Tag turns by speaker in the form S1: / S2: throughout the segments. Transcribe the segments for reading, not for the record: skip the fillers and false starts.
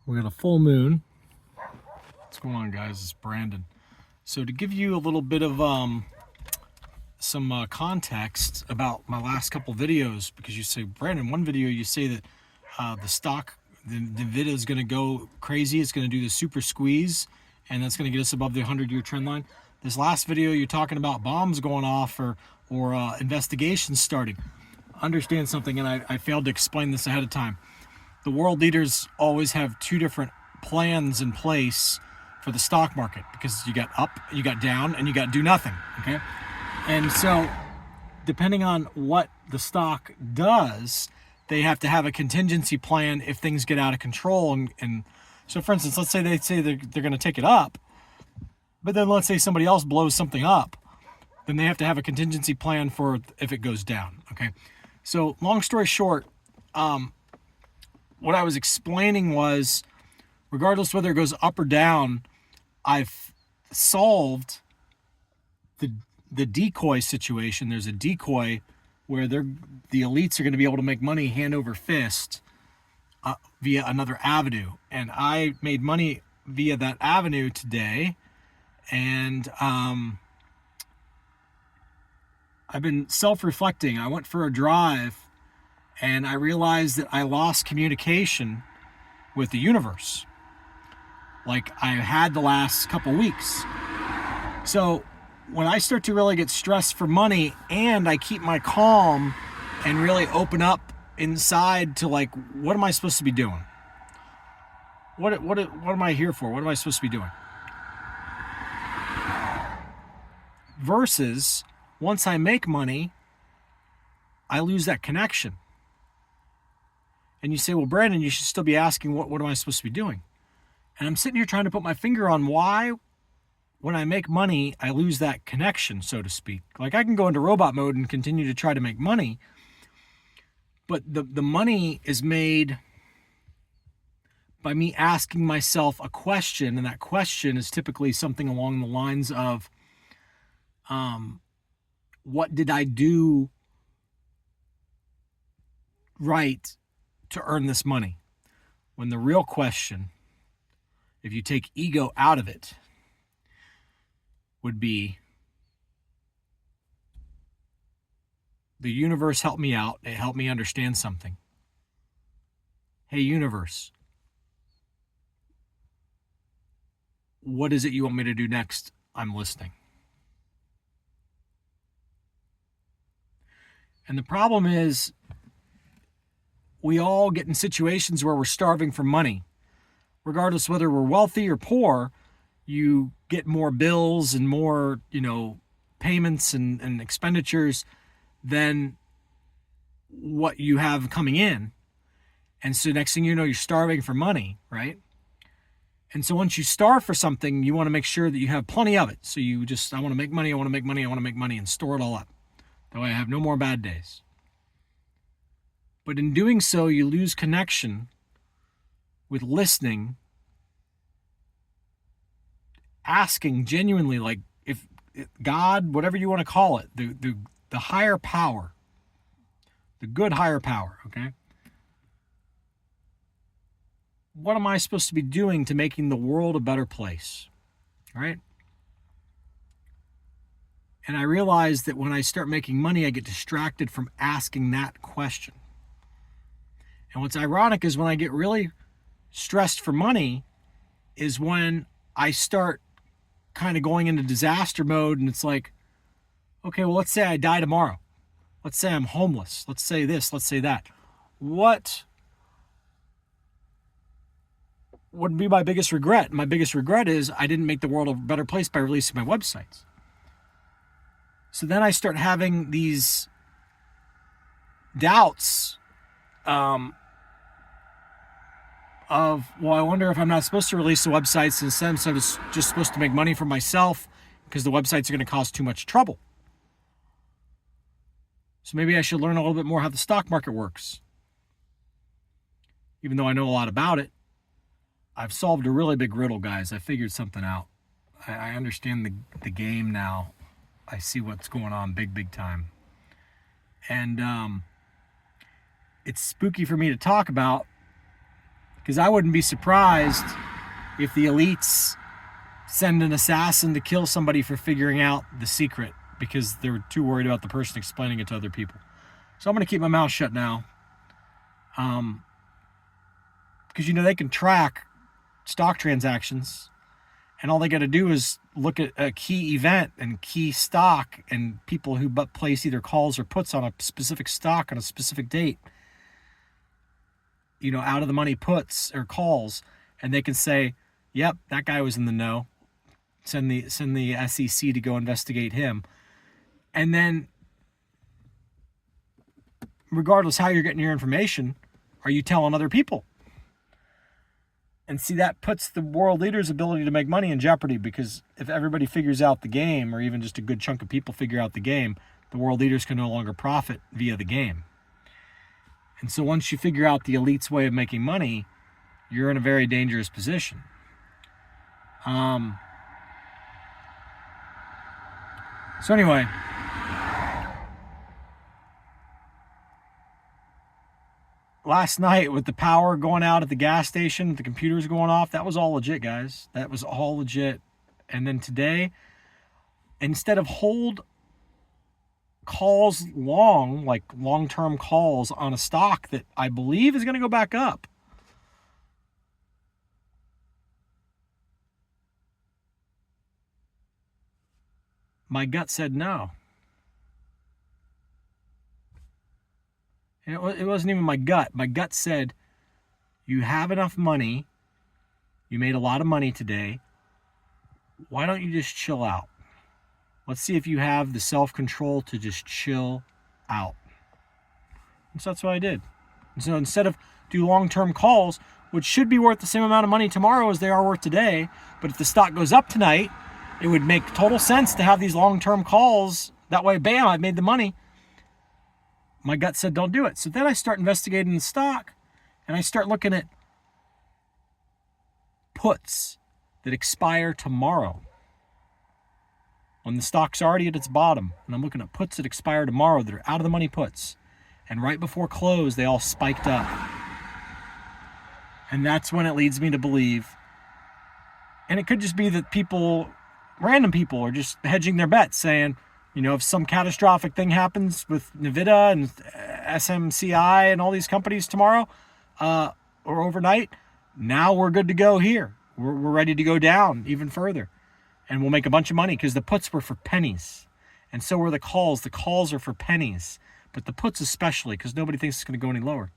S1: We got a full moon. What's going on, guys? It's Brandon. So to give you a little bit of some context about my last couple videos, because you say, Brandon, one video you say that the stock, the video is going to go crazy. It's going to do the super squeeze, and that's going to get us above the 100-year trend line. This last video, you're talking about bombs going off or investigations starting. Understand something, and I failed to explain this ahead of time. The world leaders always have two different plans in place for the stock market, because you got up, you got down, and you got do nothing, okay? And so depending on what the stock does, they have to have a contingency plan if things get out of control. And so, for instance, let's say they say they're going to take it up, but then let's say somebody else blows something up, then they have to have a contingency plan for if it goes down, okay? So long story short, what I was explaining was, regardless whether it goes up or down, I've solved the decoy situation. There's a decoy where the elites are going to be able to make money hand over fist via another avenue. And I made money via that avenue today. And I've been self-reflecting. I went for a drive and I realized that I lost communication with the universe, like I had the last couple weeks. So when I start to really get stressed for money and I keep my calm and really open up inside to, like, what am I supposed to be doing? What am I here for? What am I supposed to be doing? Versus once I make money, I lose that connection. And you say, well, Brandon, you should still be asking, what am I supposed to be doing? And I'm sitting here trying to put my finger on why, when I make money, I lose that connection, so to speak. Like, I can go into robot mode and continue to try to make money, but the money is made by me asking myself a question, and that question is typically something along the lines of, what did I do right to earn this money? When the real question, if you take ego out of it, would be, the universe helped me out. It helped me understand something. Hey, universe, what is it you want me to do next? I'm listening. And the problem is, we all get in situations where we're starving for money. Regardless whether we're wealthy or poor, you get more bills and more, payments and expenditures than what you have coming in. And so next thing you know, you're starving for money, right? And so once you starve for something, you want to make sure that you have plenty of it. So I want to make money, I want to make money, I want to make money, and store it all up. That way I have no more bad days. But in doing so, you lose connection with listening, asking genuinely, like, if God, whatever you want to call it, the higher power, the good higher power, okay? What am I supposed to be doing to making the world a better place? All right? And I realize that when I start making money, I get distracted from asking that question. And what's ironic is when I get really stressed for money is when I start kind of going into disaster mode, and it's like, okay, well, let's say I die tomorrow. Let's say I'm homeless. Let's say this, let's say that. What would be my biggest regret? My biggest regret is I didn't make the world a better place by releasing my websites. So then I start having these doubts of, well, I wonder if I'm not supposed to release the websites, instead I'm just supposed to make money for myself because the websites are going to cause too much trouble. So maybe I should learn a little bit more how the stock market works. Even though I know a lot about it, I've solved a really big riddle, guys. I figured something out. I understand the game now. I see what's going on big time. And it's spooky for me to talk about, Because I wouldn't be surprised if the elites send an assassin to kill somebody for figuring out the secret because they were too worried about the person explaining it to other people. So I'm going to keep my mouth shut now. Because, you know, they can track stock transactions, and all they got to do is look at a key event and key stock and people who place either calls or puts on a specific stock on a specific date, you know, out of the money puts or calls, and they can say, yep, that guy was in the know. Send the SEC to go investigate him. And then, regardless how you're getting your information, are you telling other people? And see, that puts the world leaders' ability to make money in jeopardy, because if everybody figures out the game, or even just a good chunk of people figure out the game, the world leaders can no longer profit via the game. And so once you figure out the elite's way of making money, you're in a very dangerous position. So anyway, last night with the power going out at the gas station, the computers going off, that was all legit, guys. That was all legit. And then today, instead of hold calls long, like long-term calls on a stock that I believe is going to go back up, my gut said no. And it wasn't even my gut. My gut said, you have enough money. You made a lot of money today. Why don't you just chill out? Let's see if you have the self-control to just chill out. And so that's what I did. And so instead of do long-term calls, which should be worth the same amount of money tomorrow as they are worth today, but if the stock goes up tonight, it would make total sense to have these long-term calls. That way, bam, I've made the money. My gut said don't do it. So then I start investigating the stock, and I start looking at puts that expire tomorrow. When the stock's already at its bottom, and I'm looking at puts that expire tomorrow that are out of the money puts. And right before close, they all spiked up. And that's when it leads me to believe, and it could just be that people, random people, are just hedging their bets, saying, you know, if some catastrophic thing happens with NVIDIA and SMCI and all these companies tomorrow or overnight, now we're good to go here. We're ready to go down even further. And we'll make a bunch of money, because the puts were for pennies. And so were the calls. The calls are for pennies. But the puts especially, because nobody thinks it's going to go any lower.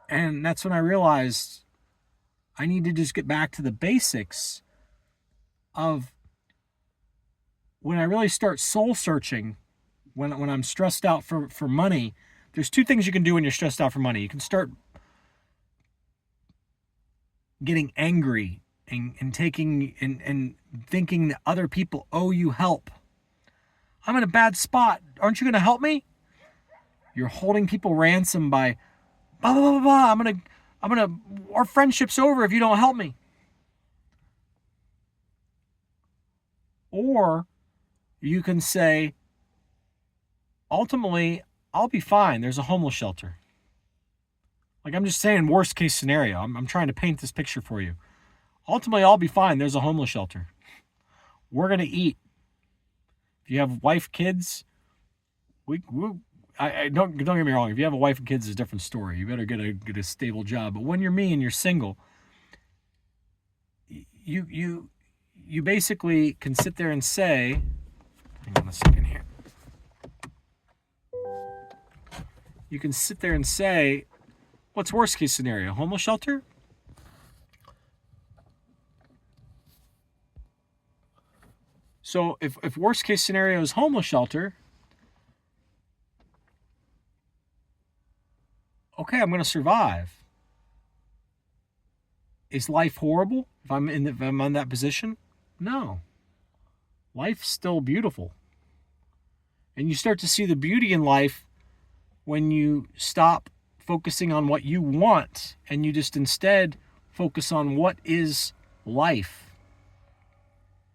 S1: And that's when I realized I need to just get back to the basics of when I really start soul searching, when I'm stressed out for money. There's two things you can do when you're stressed out for money. You can start getting angry and taking and thinking that other people owe you help. I'm in a bad spot. Aren't you going to help me? You're holding people ransom by blah blah blah blah. I'm gonna our friendship's over if you don't help me. Or you can say, ultimately, I'll be fine. There's a homeless shelter. Like, I'm just saying, worst case scenario. I'm trying to paint this picture for you. Ultimately, I'll be fine. There's a homeless shelter. We're going to eat. If you have wife, kids, I don't get me wrong. If you have a wife and kids, it's a different story. You better get a stable job. But when you're me and you're single, you basically can sit there and say, hang on a second here. You can sit there and say, what's worst case scenario? Homeless shelter? So if worst case scenario is homeless shelter, okay, I'm going to survive. Is life horrible if I'm in that position? No. Life's still beautiful. And you start to see the beauty in life when you stop focusing on what you want and you just instead focus on what is life.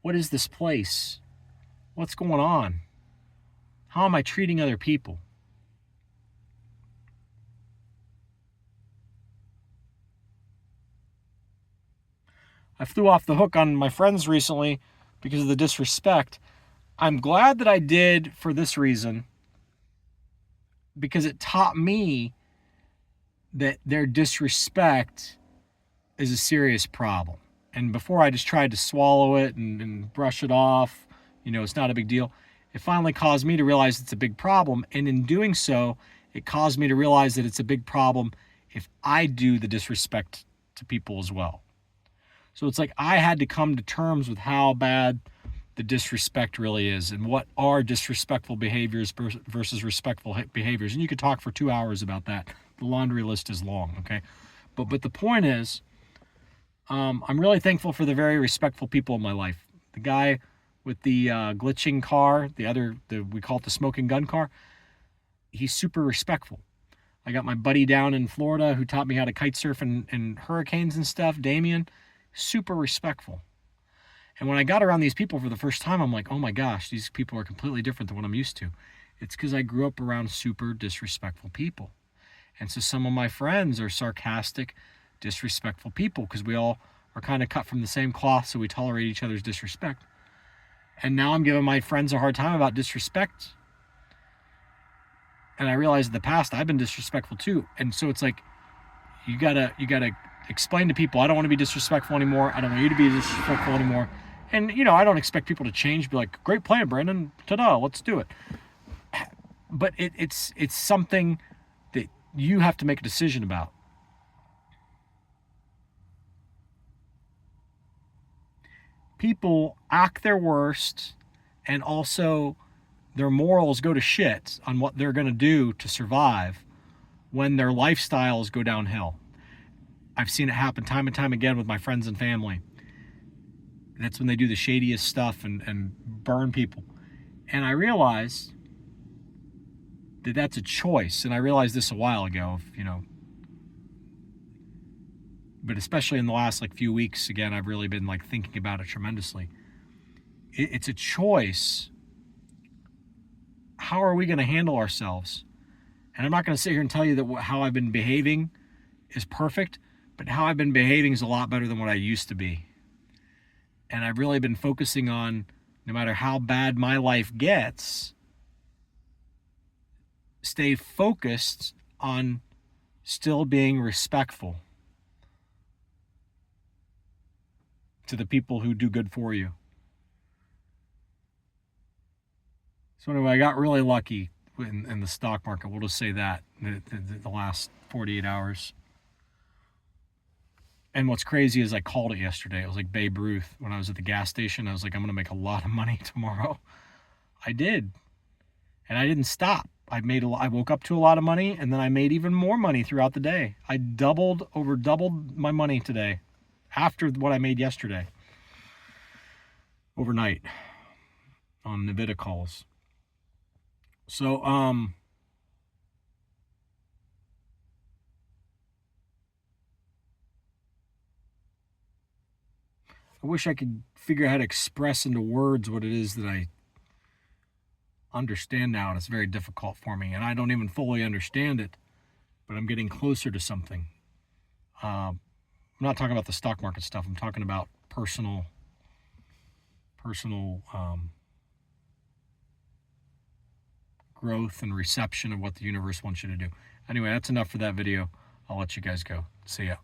S1: What is this place? What's going on? How am I treating other people? I flew off the hook on my friends recently because of the disrespect. I'm glad that I did for this reason, because it taught me that their disrespect is a serious problem. And before I just tried to swallow it and brush it off, it's not a big deal. It finally caused me to realize it's a big problem. And in doing so, it caused me to realize that it's a big problem if I do the disrespect to people as well. So it's like I had to come to terms with how bad the disrespect really is and what are disrespectful behaviors versus respectful behaviors. And you could talk for 2 hours about that. The laundry list is long, okay? But the point is, I'm really thankful for the very respectful people in my life. The guy with the glitching car, we call it the smoking gun car, he's super respectful. I got my buddy down in Florida who taught me how to kite surf and hurricanes and stuff, Damien, super respectful. And when I got around these people for the first time, I'm like, oh my gosh, these people are completely different than what I'm used to. It's because I grew up around super disrespectful people. And so some of my friends are sarcastic, disrespectful people because we all are kind of cut from the same cloth, so we tolerate each other's disrespect. And now I'm giving my friends a hard time about disrespect. And I realized in the past I've been disrespectful too. And so it's like you gotta explain to people, I don't want to be disrespectful anymore. I don't want you to be disrespectful anymore. And I don't expect people to change. Be like, great plan, Brandon. Ta-da, let's do it. But it's something that you have to make a decision about. People act their worst, and also their morals go to shit on what they're going to do to survive when their lifestyles go downhill. I've seen it happen time and time again with my friends and family. That's when they do the shadiest stuff and burn people. And I realized that that's a choice. And I realized this a while ago, but especially in the last few weeks, again, I've really been thinking about it tremendously. It's a choice. How are we going to handle ourselves? And I'm not going to sit here and tell you that how I've been behaving is perfect, but how I've been behaving is a lot better than what I used to be. And I've really been focusing on, no matter how bad my life gets, stay focused on still being respectful to the people who do good for you. So anyway, I got really lucky in the stock market. We'll just say that the last 48 hours. And what's crazy is I called it yesterday. It was like Babe Ruth when I was at the gas station. I was like, I'm going to make a lot of money tomorrow. I did. And I didn't stop. I woke up to a lot of money, and then I made even more money throughout the day. I doubled my money today after what I made yesterday overnight on Nvidia calls. So, I wish I could figure out how to express into words what it is that I understand now, and it's very difficult for me, and I don't even fully understand it, but I'm getting closer to something. I'm not talking about the stock market stuff. I'm talking about personal growth and reception of what the universe wants you to do. Anyway, that's enough for that video. I'll let you guys go. See ya.